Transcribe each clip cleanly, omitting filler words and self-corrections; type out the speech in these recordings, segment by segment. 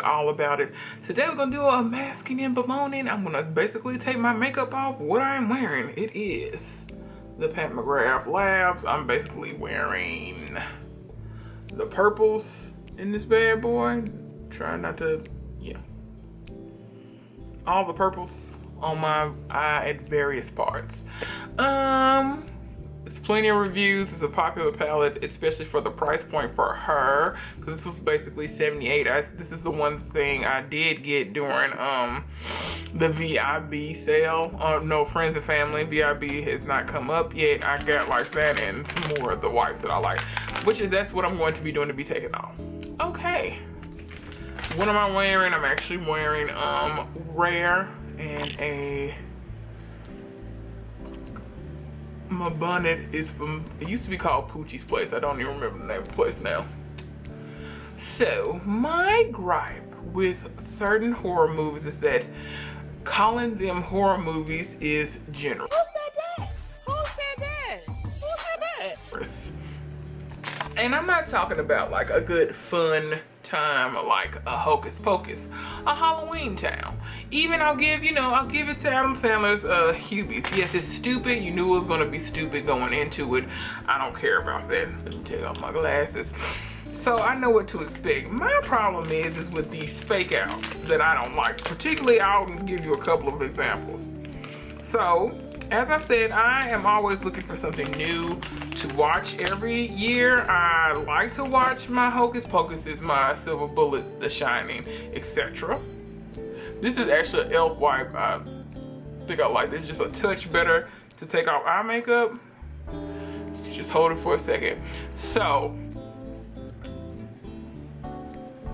all about it. Today we're gonna do a masking and bemoaning. I'm gonna basically take my makeup off. What I'm wearing, it is the Pat McGrath Labs. I'm basically wearing the purples in this bad boy. Trying not to, yeah. All the purples on my eye at various parts. It's plenty of reviews. It's a popular palette, especially for the price point for her, because this was basically $78. This is the one thing I did get during the VIB sale. No, friends and family. VIB has not come up yet. I got like that and some more of the wipes that I like, that's what I'm going to be doing to be taken off. Okay. What am I wearing? I'm actually wearing Rare and my bonnet is from, it used to be called Poochie's Place. I don't even remember the name of the place now. So my gripe with certain horror movies is that calling them horror movies is general. Who said that? Who said that? Who said that? And I'm not talking about like a good fun time like a Hocus Pocus, a Halloween Town. Even I'll give it to Adam Sandler's Hubie's. Yes, it's stupid. You knew it was gonna be stupid going into it. I don't care about that. Let me take off my glasses. So I know what to expect. My problem is with these fake outs that I don't like. Particularly, I'll give you a couple of examples. So, as I said, I am always looking for something new to watch every year. I like to watch my Hocus Pocuses, my Silver Bullet, The Shining, etc. This is actually an elf wipe. I think I like this. Just a touch better to take off eye makeup. Just hold it for a second. So,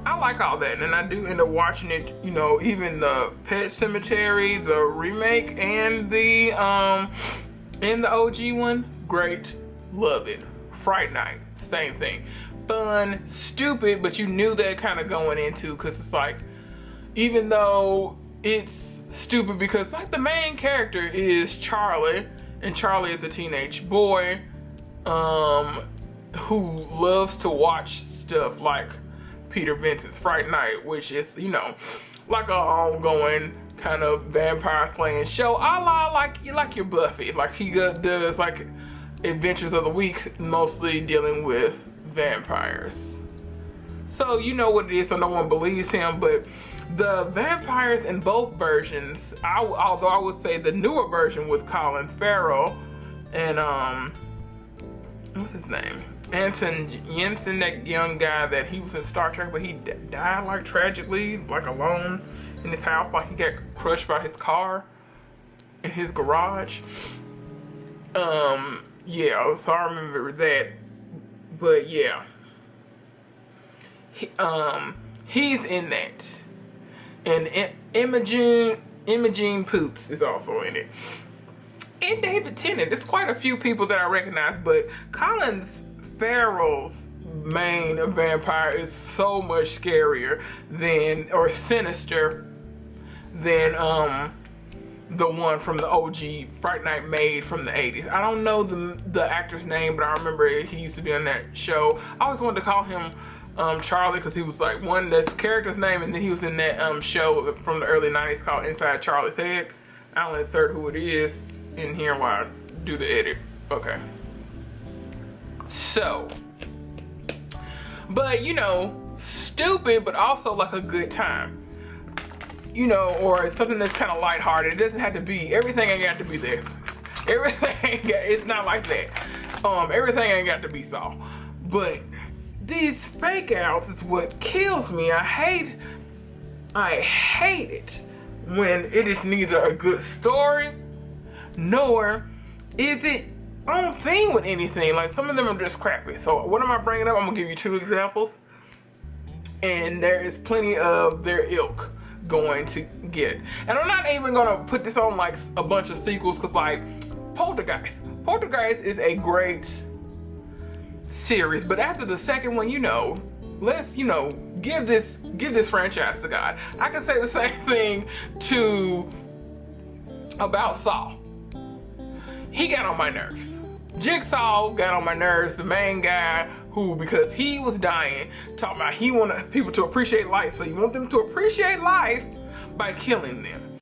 I like all that, and I do end up watching it, even the Pet Cemetery, the remake, and the OG one, great, love it. Fright Night, same thing. Fun, stupid, but you knew that kind of going into, because it's like, even though it's stupid because like the main character is Charlie, and Charlie is a teenage boy who loves to watch stuff like Peter Vincent's Fright Night, which is, like an ongoing kind of vampire slaying show, a la like your Buffy. Like he does like Adventures of the Week, mostly dealing with vampires. So you know what it is, so no one believes him, but the vampires in both versions, although I would say the newer version with Colin Farrell and what's his name? Anton Jensen, that young guy that he was in Star Trek, but he died like tragically, like alone in his house, like he got crushed by his car in his garage. Yeah, so I remember that. But yeah, he's in that, and Imogen Poots is also in it. And David Tennant. There's quite a few people that I recognize, but Colin Farrell's main vampire is so much scarier than, or sinister than the one from the OG Fright Night made from the 80s. I don't know the actor's name, but I remember he used to be on that show. I always wanted to call him Charlie, because he was like that's character's name, and then he was in that show from the early 90s called Inside Charlie's Head. I'll insert who it is in here while I do the edit. Okay. So, but stupid, but also like a good time. Or something that's kind of lighthearted. It doesn't have to be, everything ain't got to be this. It's not like that. Everything ain't got to be Saw. But these fake outs is what kills me. I hate it when it is neither a good story, nor is it on theme with anything. Like some of them are just crappy. So what am I bringing up? I'm gonna give you 2 examples, and there is plenty of their ilk going to get. And I'm not even gonna put this on like a bunch of sequels, because like Poltergeist is a great series, but after the second one, let's give this franchise to God. I can say the same thing about Saw. He got on my nerves. Jigsaw got on my nerves, the main guy who, because he was dying, talking about he wanted people to appreciate life. So you want them to appreciate life by killing them.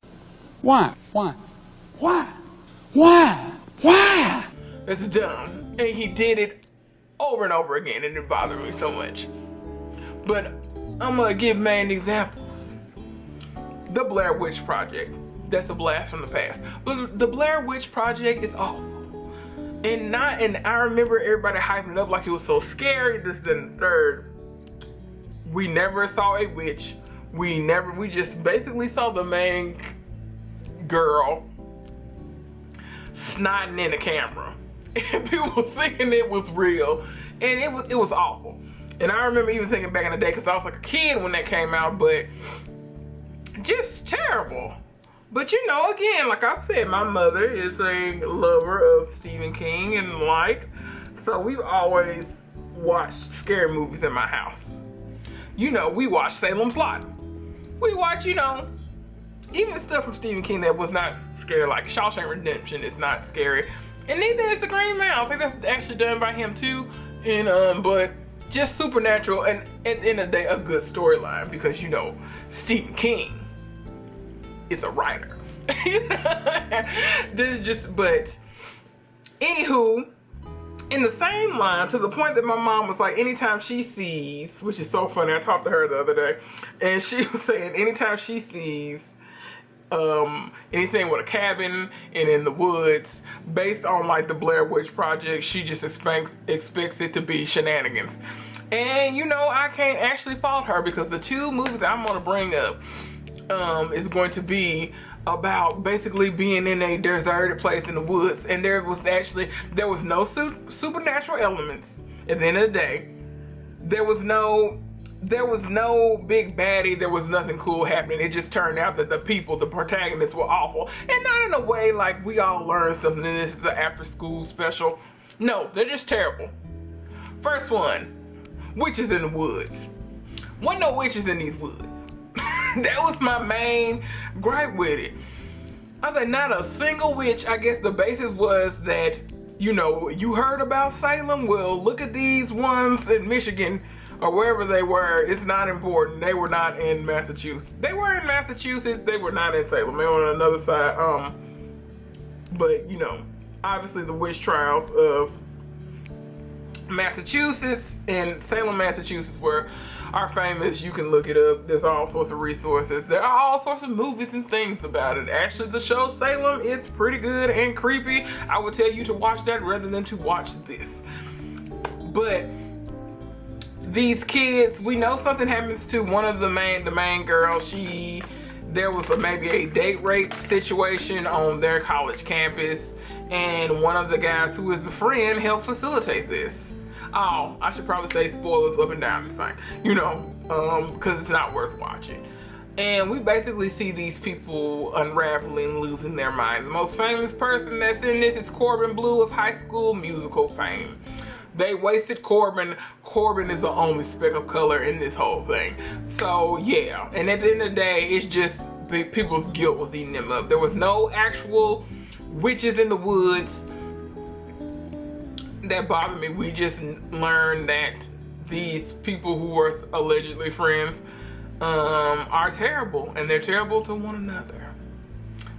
Why? Why? Why? Why? Why? That's dumb. And he did it over and over again, and it bothered me so much. But I'm gonna give main examples. The Blair Witch Project. That's a blast from the past. But the Blair Witch Project is awful. And I remember everybody hyping it up like it was so scary. This and the third. We never saw a witch. We just basically saw the main girl snotting in the camera. And people were thinking it was real. And it was awful. And I remember even thinking back in the day, because I was like a kid when that came out, but just terrible. But you know, again, like I've said, my mother is a lover of Stephen King and so we've always watched scary movies in my house. You know, we watched Salem's Lot. We watch, you know, even stuff from Stephen King that was not scary, like Shawshank Redemption is not scary. And neither is The Green Mile. I think that's actually done by him too. And but just supernatural, and at the end of the day, a good storyline, because you know, Stephen King is a writer. This is just, but anywho, in the same line, to the point that my mom was like, anytime she sees, which is so funny, I talked to her the other day, and she was saying anytime she sees anything with a cabin and in the woods, based on like the Blair Witch Project, she just expects it to be shenanigans. And you know, I can't actually fault her, because the two movies I'm going to bring up is going to be about basically being in a deserted place in the woods, and there was no supernatural elements. At the end of the day, there was no big baddie, there was nothing cool happening. It just turned out that the protagonists were awful, and not in a way like we all learned something and this is an after school special. No, they're just terrible. First one, witches in the woods. Wasn't no witches in these woods. That was my main gripe with it. I was like, not a single witch. I guess the basis was that, you know, you heard about Salem? Well, look at these ones in Michigan or wherever they were. It's not important. They were not in Massachusetts. They were in Massachusetts. They were not in Salem. They were on another side. But, you know, obviously the witch trials of Massachusetts and Salem, Massachusetts are famous. You can look it up. There's all sorts of resources. There are all sorts of movies and things about it. Actually, the show Salem is pretty good and creepy. I would tell you to watch that rather than to watch this. But these kids, we know something happens to one of the main girl. There was maybe a date rape situation on their college campus, and one of the guys who is the friend helped facilitate this. Oh, I should probably say spoilers up and down this thing, you know, because it's not worth watching. And we basically see these people unraveling, losing their minds. The most famous person that's in this is Corbin Bleu of High School Musical fame. They wasted Corbin. Corbin is the only speck of color in this whole thing. So yeah, and at the end of the day, it's just people's guilt was eating them up. There was no actual witches in the woods that bothered me. We just learned that these people who were allegedly friends are terrible, and they're terrible to one another.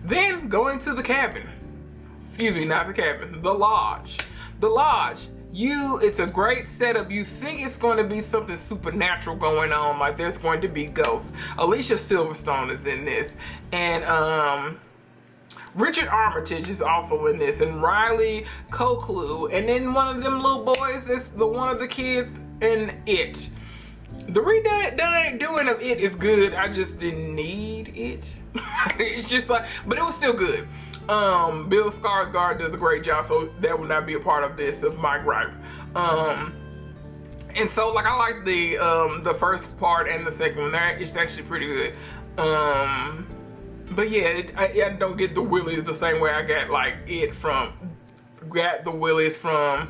Then going to the cabin. Excuse me, not the cabin. The lodge. The lodge. It's a great setup. You think it's going to be something supernatural going on, like there's going to be ghosts. Alicia Silverstone is in this, and Richard Armitage is also in this, and Riley Koklu, and then one of them little boys is one of the kids in It. The redoing of It is good. I just didn't need it. It's just like, but it was still good. Bill Skarsgård does a great job, so that would not be a part of this of my gripe. And so like I like the first part and the second one. It's actually pretty good. But yeah, I don't get the willies the same way I got the willies from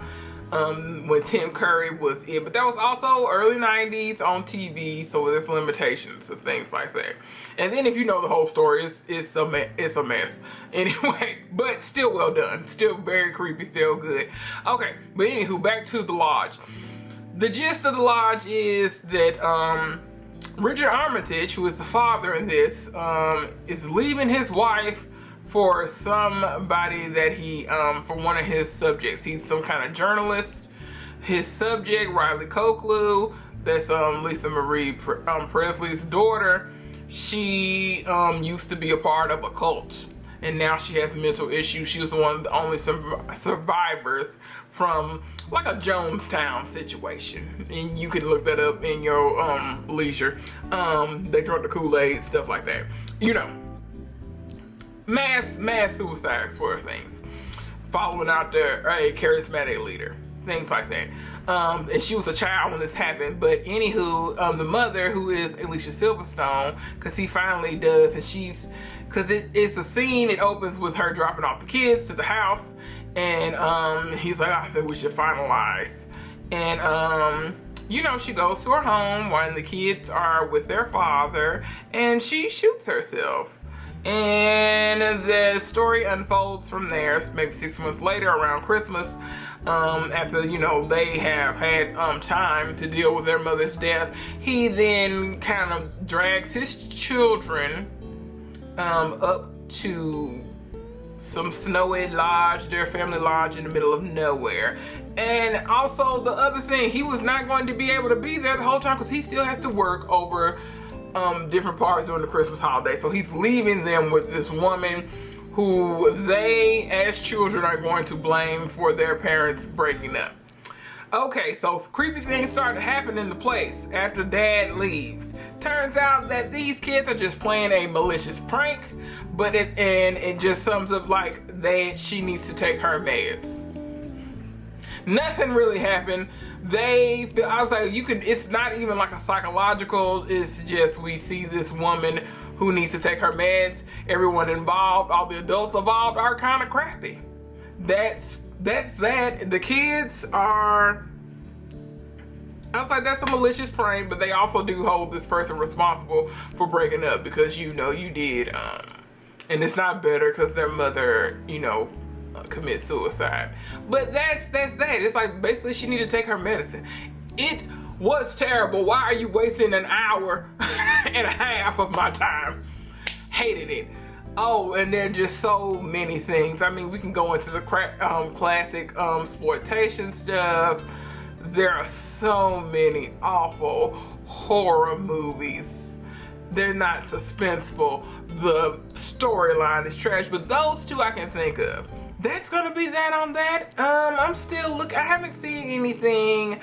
when Tim Curry was It. But that was also early 90s on TV, so there's limitations to things like that. And then if you know the whole story, it's a mess. Anyway, but still well done. Still very creepy, still good. Okay, but anywho, back to the lodge. the gist of the lodge is that Richard Armitage, who is the father in this, is leaving his wife for somebody that he, for one of his subjects. He's some kind of journalist. His subject, Riley Koklu, that's Lisa Marie Presley's daughter. She used to be a part of a cult, and now she has mental issues. She was one of the only survivors from like a Jonestown situation, and you can look that up in your leisure. They drunk the Kool-Aid, stuff like that. You know, mass suicide sort of things, following out a charismatic leader, things like that. And she was a child when this happened, but anywho, the mother, who is Alicia Silverstone, because he finally does, and because it's a scene, it opens with her dropping off the kids to the house, and he's like, I think we should finalize. And you know, she goes to her home when the kids are with their father, and she shoots herself. And the story unfolds from there. Maybe 6 months later, around Christmas, after, you know, they have had time to deal with their mother's death, he then kind of drags his children up to some snowy lodge, their family lodge in the middle of nowhere. And also the other thing, he was not going to be able to be there the whole time because he still has to work over different parts during the Christmas holiday. So he's leaving them with this woman who they, as children, are going to blame for their parents breaking up. Okay, so creepy things start to happen in the place after Dad leaves. Turns out that these kids are just playing a malicious prank, but it just sums up like she needs to take her meds. Nothing really happened. I was like, it's not even like a psychological, it's just we see this woman who needs to take her meds. Everyone involved, all the adults involved are kind of crappy. That's that. The kids are, I was like, that's a malicious prank, but they also do hold this person responsible for breaking up because you know you did, and it's not better because their mother, you know, commit suicide. But that's that. It's like basically she needed to take her medicine. It was terrible. Why are you wasting an hour and a half of my time? Hated it. Oh, and there are just so many things. I mean, we can go into the classic exploitation stuff. There are so many awful horror movies. They're not suspenseful. The storyline is trash, but those two I can think of. That's gonna be that on that. I'm still I haven't seen anything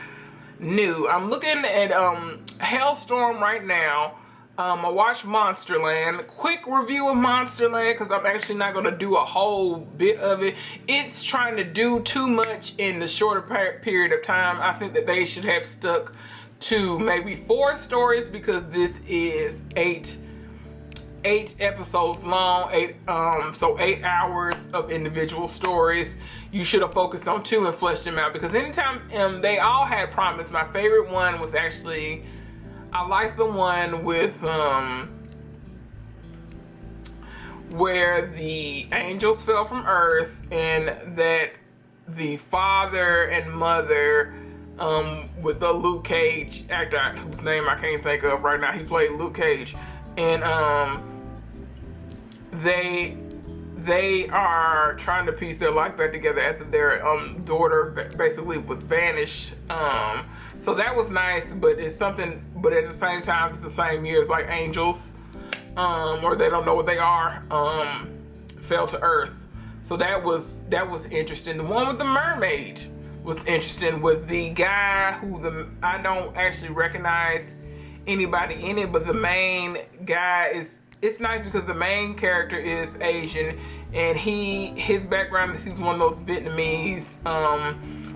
new. I'm looking at Hellstorm right now. I watched Monsterland. Quick review of Monsterland because I'm actually not gonna do a whole bit of it. It's trying to do too much in the shorter period of time. I think that they should have stuck to maybe 4 stories because this is 8 episodes long, 8 hours of individual stories. You should have focused on 2 and fleshed them out because anytime they all had promise. My favorite one was actually, I like the one with where the angels fell from earth and that the father and mother with the Luke Cage actor whose name I can't think of right now, he played Luke Cage, and they are trying to piece their life back together after their daughter basically was vanished. So that was nice, but it's something, but at the same time it's the same year as like angels, or they don't know what they are, fell to earth. So that was interesting. The one with the mermaid was interesting, with the guy who I don't actually recognize anybody in it, but the main guy it's nice because the main character is Asian, and his background is he's one of those Vietnamese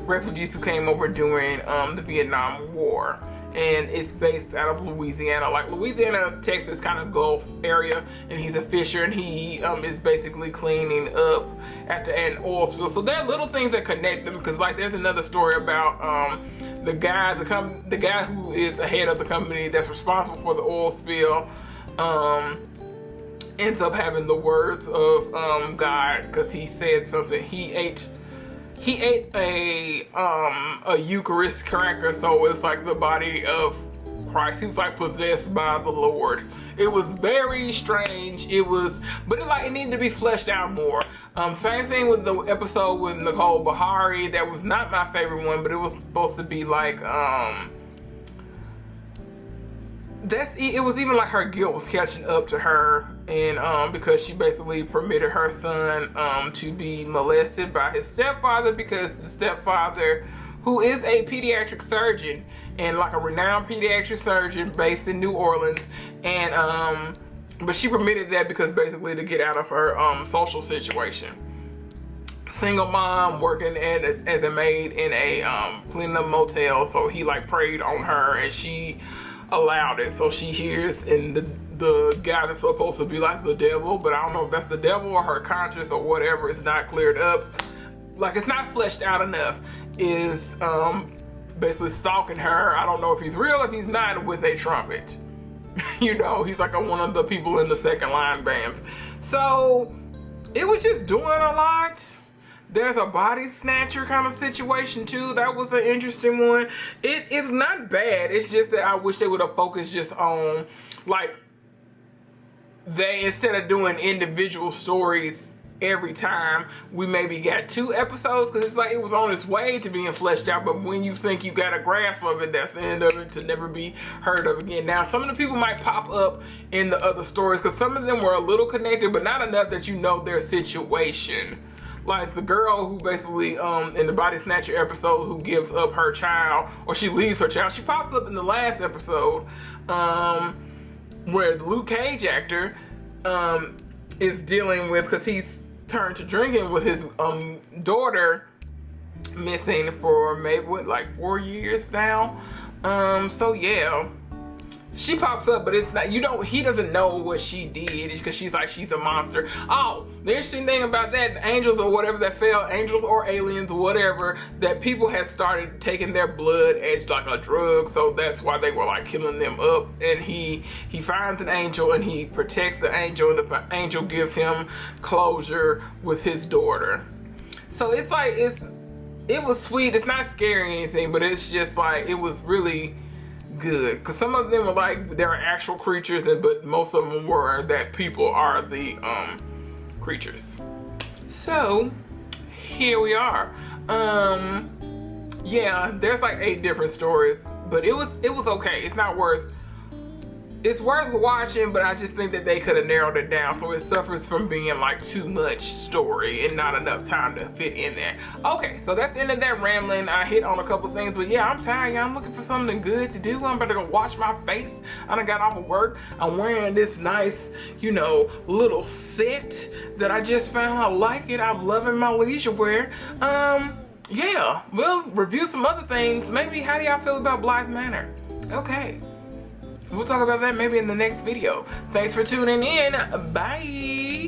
refugees who came over during the Vietnam War, and it's based out of Louisiana, like Louisiana, Texas kind of Gulf area, and he's a fisher, and he is basically cleaning up after an oil spill. So there are little things that connect them, because like there's another story about the guy who is the head of the company that's responsible for the oil spill ends up having the words of God, because he said something. He ate he ate a Eucharist cracker, so it's like the body of Christ. He's like possessed by the Lord. It was very strange. But it needed to be fleshed out more. Same thing with the episode with Nicole Bahari. That was not my favorite one, but it was supposed to be like it was even like her guilt was catching up to her, and because she basically permitted her son to be molested by his stepfather, because the stepfather, who is a pediatric surgeon and like a renowned pediatric surgeon based in New Orleans, and but she permitted that because basically to get out of her social situation. Single mom working as a maid in a cleaning up motel, so he like preyed on her and she allowed it. So she hears, and the guy that's supposed to be like the devil, but I don't know if that's the devil or her conscience or whatever, it's not cleared up, like it's not fleshed out enough, is basically stalking her. I don't know if he's real, if he's not, with a trumpet. You know, he's like one of the people in the second line bands. So it was just doing a lot. There's a body snatcher kind of situation too. That was an interesting one. It is not bad. It's just that I wish they would have focused just on, like, they, instead of doing individual stories every time, we maybe got 2 episodes, because it's like it was on its way to being fleshed out, but when you think you got a grasp of it, that's the end of it, to never be heard of again. Now, some of the people might pop up in the other stories, because some of them were a little connected, but not enough that you know their situation. Like the girl who basically, in the body snatcher episode, who gives up her child, or she leaves her child. She pops up in the last episode, where the Luke Cage actor is dealing with, because he's turned to drinking with his daughter missing for maybe like 4 years now. So yeah, she pops up, but it's not, he doesn't know what she did, because she's like, she's a monster. Oh, the interesting thing about that, the angels or whatever that fell, angels or aliens, whatever, that people had started taking their blood as like a drug, so that's why they were like killing them up. And he finds an angel and he protects the angel, and the angel gives him closure with his daughter. So it's like, it was sweet. It's not scary or anything, but it's just like, it was really good, because some of them are like, they're actual creatures, but most of them were that people are the creatures. So here we are. Yeah, there's like 8 different stories, but it was okay. It's worth watching, but I just think that they could have narrowed it down, so it suffers from being like too much story and not enough time to fit in there. Okay, so that's the end of that rambling. I hit on a couple things, but yeah, I'm tired. I'm looking for something good to do. I'm about to go wash my face. I done got off of work. I'm wearing this nice, little set that I just found. I like it. I'm loving my leisure wear. Yeah, we'll review some other things. Maybe, how do y'all feel about Blythe Manor? Okay. We'll talk about that maybe in the next video. Thanks for tuning in. Bye.